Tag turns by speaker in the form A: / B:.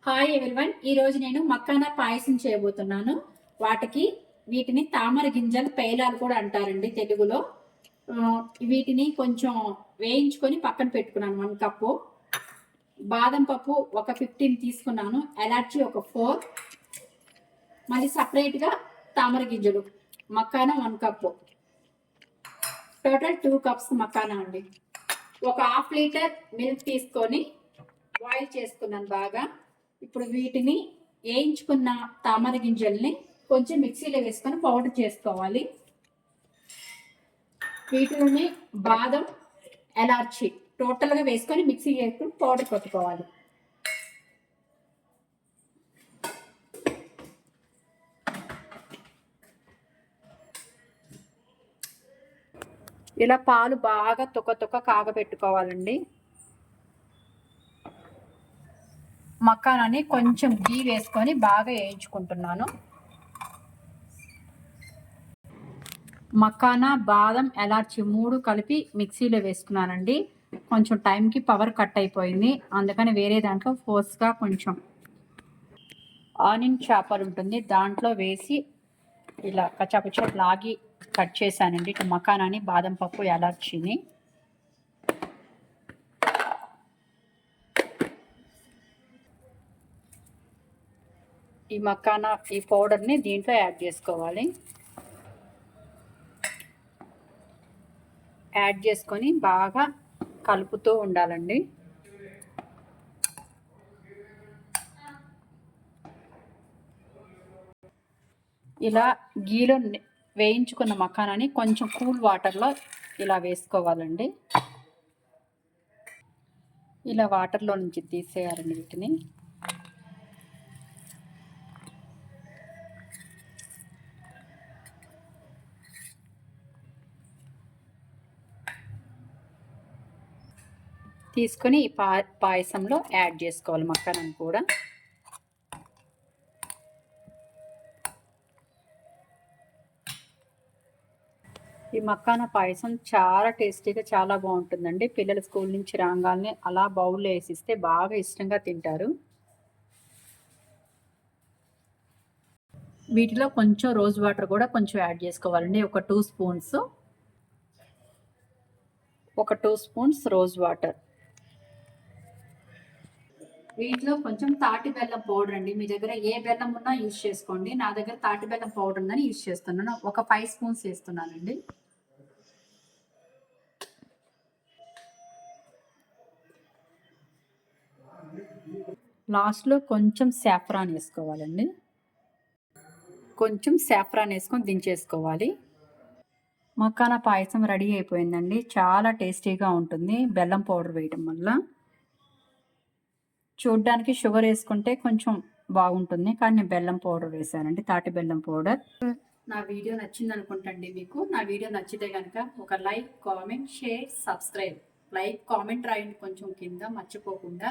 A: Hi everyone, ఈరోజు నేను మక్కానా పాయసం చేయబోతున్నాను. వీటిని తామర గింజలు పేలాలు కూడా అంటారండి తెలుగులో. వీటిని కొంచెం వేయించుకొని పక్కన పెట్టుకున్నాను. 1 కప్పు బాదం పప్పు ఒక 15 తీసుకున్నాను. ఎలాచి ఒక 4, మళ్ళీ సపరేట్గా తామర గింజలు makhana 1 cup, total 2 cups makhana అండి. ఒక ½ లీటర్ మిల్క్ తీసుకొని బాయిల్ చేసుకున్నాను బాగా. ఇప్పుడు వీటిని వేయించుకున్న తామర గింజల్ని కొంచెం మిక్సీలో వేసుకొని పౌడర్ చేసుకోవాలి. వీటిని బాదం, ఎలాచి టోటల్గా వేసుకొని మిక్సీ వేసుకొని పౌడర్ కొట్టుకోవాలి. ఇలా పాలు బాగా తొక్క కాగబెట్టుకోవాలండి. మక్కానాని కొంచెం గీ వేసుకొని బాగా వేయించుకుంటున్నాను. మక్కానా, బాదం, ఎలాచి 3 కలిపి మిక్సీలో వేసుకున్నానండి. కొంచెం టైంకి పవర్ కట్ అయిపోయింది, అందుకని వేరే దాంట్లో ఫోర్స్గా కొంచెం ఆనియన్ చాపర్ ఉంటుంది, దాంట్లో వేసి ఇలా కచ్చాపచ్చా లాగి కట్ చేశానండి. ఇటు మక్కానాని, బాదం పప్పు, ఎలాచిని. ఈ మక్కానా ఈ పౌడర్ని దీంట్లో యాడ్ చేసుకోవాలి. యాడ్ చేసుకొని బాగా కలుపుతూ ఉండాలండి. ఇలా గీలో వేయించుకున్న మక్కానాని కొంచెం కూల్ వాటర్లో ఇలా వేసుకోవాలండి. ఇలా వాటర్లో నుంచి తీసేయాలండి. వీటిని తీసుకొని ఈ పాయసంలో యాడ్ చేసుకోవాలి. మక్కానాని కూడా ఈ మక్కానా పాయసం చాలా టేస్టీగా చాలా బాగుంటుందండి. పిల్లలు స్కూల్ నుంచి రాగానే అలా బౌల్లో వేసిస్తే బాగా ఇష్టంగా తింటారు. వీటిలో కొంచెం రోజ్ వాటర్ కూడా కొంచెం యాడ్ చేసుకోవాలండి. ఒక 2 స్పూన్స్, ఒక 2 స్పూన్స్ రోజ్ వాటర్. వీటిలో కొంచెం తాటి బెల్లం పౌడర్ అండి. మీ దగ్గర ఏ బెల్లం ఉన్నా యూజ్ చేసుకోండి. నా దగ్గర తాటి బెల్లం పౌడర్ ఉందని యూజ్ చేస్తున్నాను. ఒక 5 స్పూన్స్ వేస్తున్నానండి. లాస్ట్లో కొంచెం సాఫ్రాన్ వేసుకోవాలండి. కొంచెం సాఫ్రాన్ వేసుకొని దించేసుకోవాలి. మక్కానా పాయసం రెడీ అయిపోయిందండి. చాలా టేస్టీగా ఉంటుంది బెల్లం పౌడర్ వేయటం వల్ల. చూడ్డానికి షుగర్ వేసుకుంటే కొంచెం బాగుంటుంది, కానీ నేను బెల్లం పౌడర్ వేసానండి, తాటి బెల్లం పౌడర్. నా వీడియో నచ్చింది అనుకుంటండి మీకు. నా వీడియో నచ్చితే కనుక ఒక like, comment, share, subscribe. Like, comment రాయండి కొంచెం కింద మర్చిపోకుండా.